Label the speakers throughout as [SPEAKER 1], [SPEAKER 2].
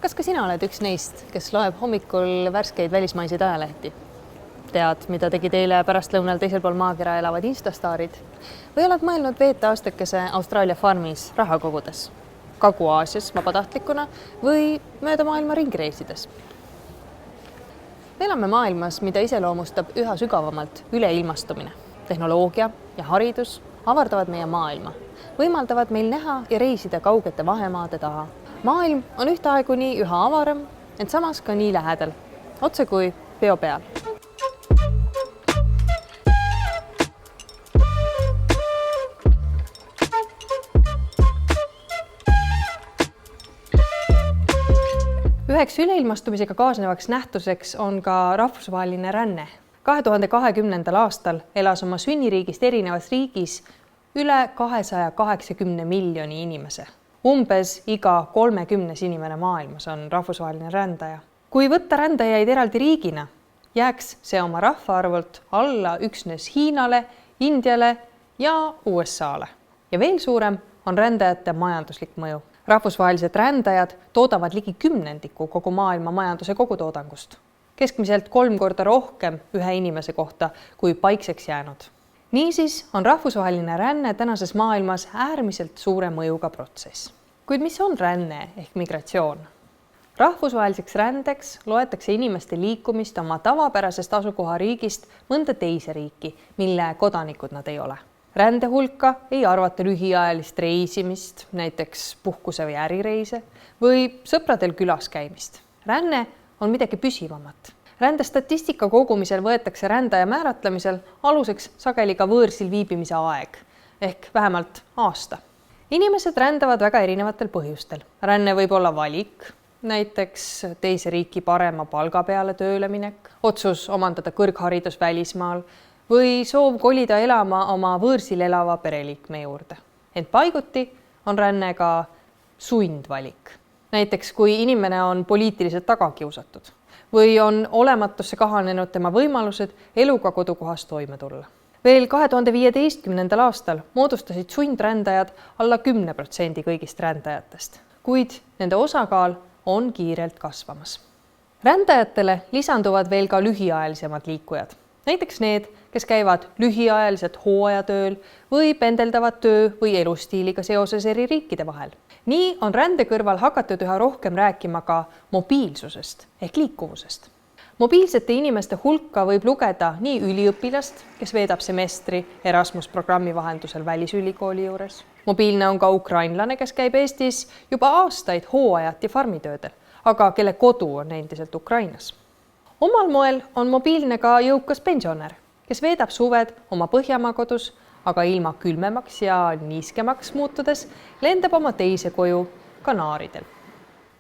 [SPEAKER 1] Kas ka sina oled üks neist, kes loeb hommikul värskeid välismaiseid ajalehti? Tead, mida tegid eile pärastlõunal teisel pool maakera elavad instastaarid? Või oled mõelnud veeta aastakese Austraalia farmis raha kogudes, Kagu-Aasias vabatahtlikuna või mööda maailma ringi reisides? Me elame maailmas, mida iseloomustab üha sügavamalt üleilmastumine. Tehnoloogia ja haridus avardavad meie maailma, võimaldavad meil näha ja reisida kaugete vahemaade taha. Maailm on ühtaegu nii üha avaram, ent samas ka nii lähedal, otse kui peo peal. Üheks üleilmastumisega kaasnevaks nähtuseks on ka rahvusvaheline ränne. 2020. aastal elas oma sünniriigist erinevas riigis üle 280 miljoni inimese. Umbes iga 30 inimene maailmas on rahvusvaheline rändaja. Kui võtta rändajaid eraldi riigina, jääks see oma rahvaarvult alla üksnes Hiinale, Indiale ja USAle. Ja veel suurem on rändajate majanduslik mõju. Rahvusvahelised rändajad toodavad ligi 10% kogu maailma majanduse kogutoodangust. Keskmiselt 3 korda rohkem ühe inimese kohta kui paikseks jäänud. Niisiis on rahvusvaheline ränne tänases maailmas äärmiselt suure mõjuga protsess. Kuid mis on ränne ehk migratsioon? Rahvusvaheliseks rändeks loetakse inimeste liikumist oma tavapärasest asukohariigist mõnda teise riiki, mille kodanikud nad ei ole. Rände hulka ei arvata lühiajalist reisimist, näiteks puhkuse või ärireise või sõpradel külas käimist. Ränne on midagi püsivamat. Rändestatistika kogumisel võetakse rändaja määratlemisel aluseks sageli ka võõrsil viibimise aeg, ehk vähemalt aasta. Inimesed rändavad väga erinevatel põhjustel. Ränne võib olla valik, näiteks teise riiki parema palga peale tööle minek, otsus omandada kõrgharidus välismaal või soov kolida elama oma võõrsil elava pereliikme juurde. Ent paiguti on ränne ka sundvalik. Näiteks kui inimene on poliitiliselt tagakiusatud või on olematusse kahanenud tema võimalused eluga kodukohas toime tulla. Veel 2015. aastal moodustasid sundrändajad alla 10% kõigist rändajatest, kuid nende osakaal on kiirelt kasvamas. Rändajatele lisanduvad veel ka lühiajalisemad liikujad, näiteks need, kes käivad lühiajaliselt hooajatööl või pendeldavad töö või elustiiliga seoses eri riikide vahel. Nii on rände kõrval hakatud üha rohkem rääkima ka mobiilsusest ehk liikuvusest. Mobiilsete inimeste hulka võib lugeda nii üliõpilast, kes veedab semestri Erasmus-programmi vahendusel välisülikooli juures. Mobiilne on ka ukrainlane, kes käib Eestis juba aastaid hooajat ja farmitöödel, aga kelle kodu on endiselt Ukrainas. Omal moel on mobiilne ka jõukas pensionär, kes veedab suved oma Põhjamaa kodus, aga ilma külmemaks ja niiskemaks muutudes lendab oma teise koju Kanaaridel.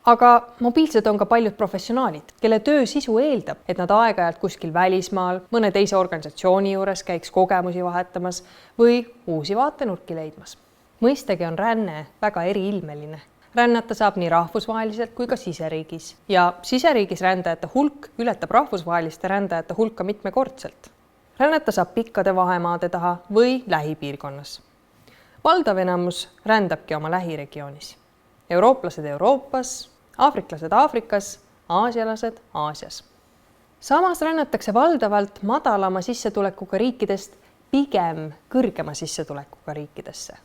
[SPEAKER 1] Aga mobiilsed on ka paljud professionaalid, kelle töö sisu eeldab, et nad aeg-ajalt kuskil välismaal, mõne teise organisatsiooni juures käiks kogemusi vahetamas või uusi vaatenurki leidmas. Mõistagi on ränne väga eriilmeline. Rännata saab nii rahvusvaheliselt kui ka siseriigis ja siseriigis rändajate hulk ületab rahvusvaheliste rändajate hulka mitmekordselt. Rännata saab pikkade vahemaade taha või lähipiirkonnas. Valdav enamus rändabki oma lähiregioonis. Eurooplased Euroopas, aafriklased Aafrikas, aasialased Aasias. Samas rännatakse valdavalt madalama sissetulekuga riikidest pigem kõrgema sissetulekuga riikidesse.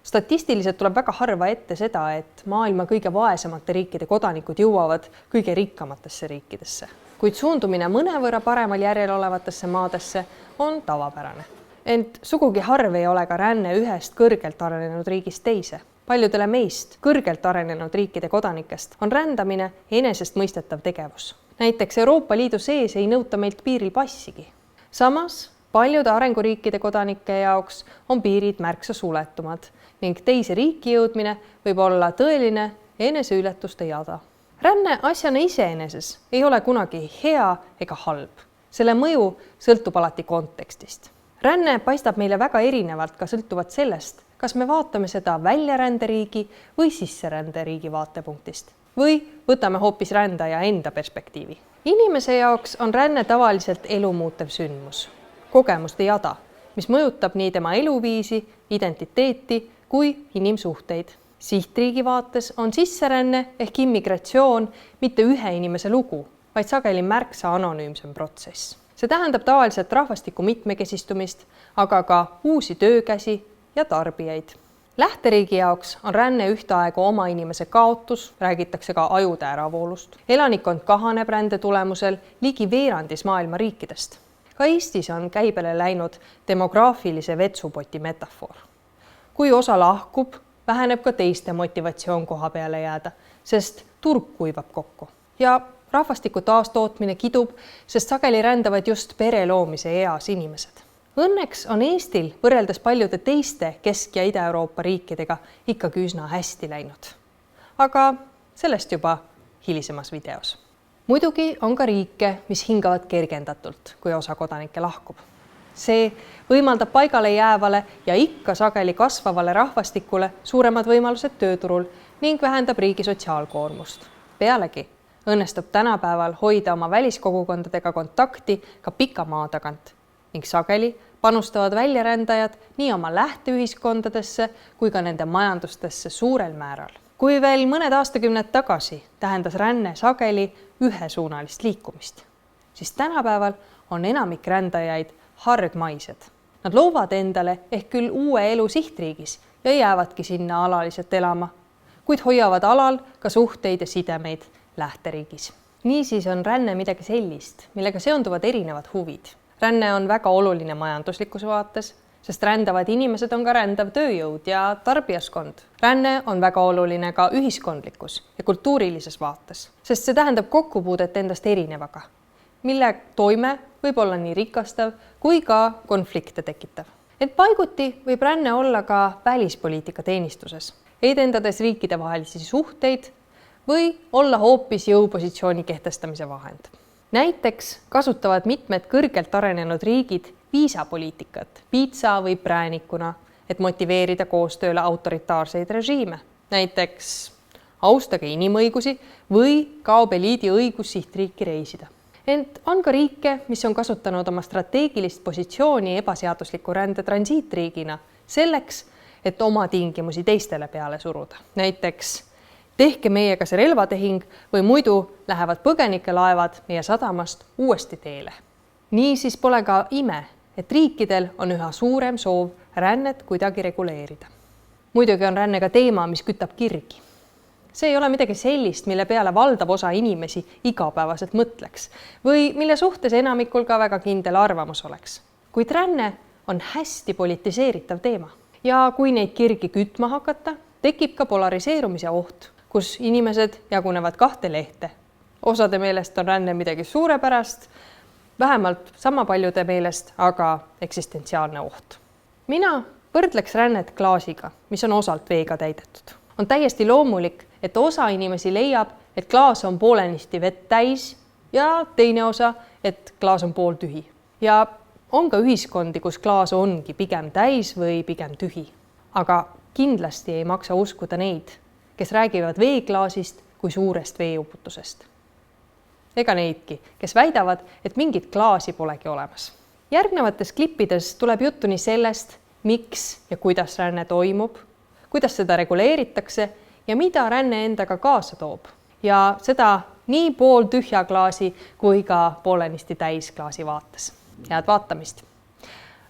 [SPEAKER 1] Statistiliselt tuleb väga harva ette seda, et maailma kõige vaesemate riikide kodanikud jõuavad kõige rikkamatesse riikidesse. Kuid suundumine mõnevõrra paremal järjel olevatesse maadesse on tavapärane. Ent sugugi harv ei ole ka ränne ühest kõrgelt arenenud riigist teise. Paljudele meist kõrgelt arenenud riikide kodanikest on rändamine enesestmõistetav tegevus. Näiteks Euroopa Liidu sees ei nõuta meilt piiril passigi. Samas paljude arenguriikide kodanike jaoks on piirid märksa suletumad ning teise riiki jõudmine võib olla tõeline eneseületuste jada. Ränne asjana iseeneses ei ole kunagi hea ega halb. Selle mõju sõltub alati kontekstist. Ränne paistab meile väga erinevalt ka sõltuvat sellest, kas me vaatame seda väljaränderiigi või sisseränderiigi vaatepunktist või võtame hoopis rändaja enda perspektiivi. Inimese jaoks on ränne tavaliselt elumuutev sündmus, kogemuste jada, mis mõjutab nii tema eluviisi, identiteeti kui inimsuhteid. Sihtriigi vaates on sisseränne ehk immigratsioon mitte ühe inimese lugu, vaid sageli märksa anonüümsem protsess. See tähendab tavaliselt rahvastiku mitmekesistumist, aga ka uusi töökäsi ja tarbijaid. Lähteriigi jaoks on ränne ühtaegu oma inimese kaotus, räägitakse ka ajude äravoolust. Elanikkond kahaneb rände tulemusel ligi veerandis maailma riikidest. Ka Eestis on käibele läinud demograafilise vetsupoti metafoor. Kui osa lahkub, väheneb ka teiste motivatsioon koha peale jääda, sest turg kuivab kokku. Ja rahvastiku taastootmine kidub, sest sageli rändavad just pere loomise eas inimesed. Õnneks on Eestil võrreldes paljude teiste Kesk- ja Ida-Euroopa riikidega ikkagi üsna hästi läinud. Aga sellest juba hilisemas videos. Muidugi on ka riike, mis hingavad kergendatult, kui osa kodanikke lahkub. See võimaldab paigale jäävale ja ikka sageli kasvavale rahvastikule suuremad võimalused tööturul ning vähendab riigi sotsiaalkoormust. Pealegi õnnestub tänapäeval hoida oma väliskogukondadega kontakti ka pika maa tagant ning sageli panustavad väljarändajad nii oma lähteühiskondadesse kui ka nende majandustesse suurel määral. Kui veel mõned aastakümned tagasi tähendas ränne sageli ühesuunalist liikumist, siis tänapäeval on enamik rändajaid hargmaised. Nad loovad endale ehk küll uue elu sihtriigis ja jäävadki sinna alaliselt elama, kuid hoiavad alal ka suhteid ja sidemeid lähteriigis. Niisiis on ränne midagi sellist, millega seonduvad erinevad huvid. Ränne on väga oluline majanduslikus vaates, sest rändavad inimesed on ka rändav tööjõud ja tarbijaskond. Ränne on väga oluline ka ühiskondlikus ja kultuurilises vaates, sest see tähendab kokkupuudet endast erinevaga, mille toime võib olla nii rikastav kui ka konflikte tekitav. Et paiguti võib ränne olla ka välispoliitika teenistuses, edendades riikidevahelisi suhteid või olla hoopis jõupositsiooni kehtestamise vahend. Näiteks kasutavad mitmed kõrgelt arenenud riigid viisapoliitikat piitsa või präänikuna, et motiveerida koostööle autoritaarseid režiime. Näiteks austage inimõigusi või kaob eliidi õigus sihtriiki reisida. Ent on ka riike, mis on kasutanud oma strateegilist positsiooni ebaseadusliku rände transiitriigina selleks, et oma tingimusi teistele peale suruda. Näiteks tehke meiega see relvatehing või muidu lähevad põgenikelaevad meie sadamast uuesti teele. Niisiis pole ka ime, et riikidel on üha suurem soov rännet kuidagi reguleerida. Muidugi on ränne ka teema, mis kütab kirgi. See ei ole midagi sellist, mille peale valdav osa inimesi igapäevaselt mõtleks või mille suhtes enamikul ka väga kindel arvamus oleks. Kuid ränne on hästi politiseeritav teema ja kui neid kirgi kütma hakata, tekib ka polariseerumise oht, kus inimesed jagunevad kahte lehte. Osade meelest on ränne midagi suurepärast, vähemalt sama paljude meelest, aga eksistentsiaalne oht. Mina võrdleks rännet klaasiga, mis on osalt veega täidetud. On täiesti loomulik, et osa inimesi leiab, et klaas on poolenisti vett täis ja teine osa, et klaas on pooltühi. Ja on ka ühiskondi, kus klaas ongi pigem täis või pigem tühi. Aga kindlasti ei maksa uskuda neid, kes räägivad veeklaasist kui suurest veeuputusest. Ega neidki, kes väidavad, et mingit klaasi polegi olemas. Järgnevates klippides tuleb juttu nii sellest, miks ja kuidas ränne toimub, kuidas seda reguleeritakse ja mida ränne endaga kaasa toob. Ja seda nii pooltühja klaasi kui ka poolenisti täis klaasi vaates. Head vaatamist!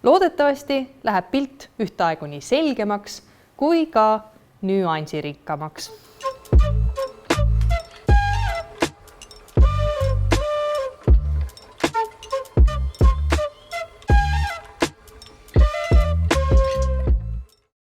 [SPEAKER 1] Loodetavasti läheb pilt ühtaegu nii selgemaks kui ka nüansirikkamaks.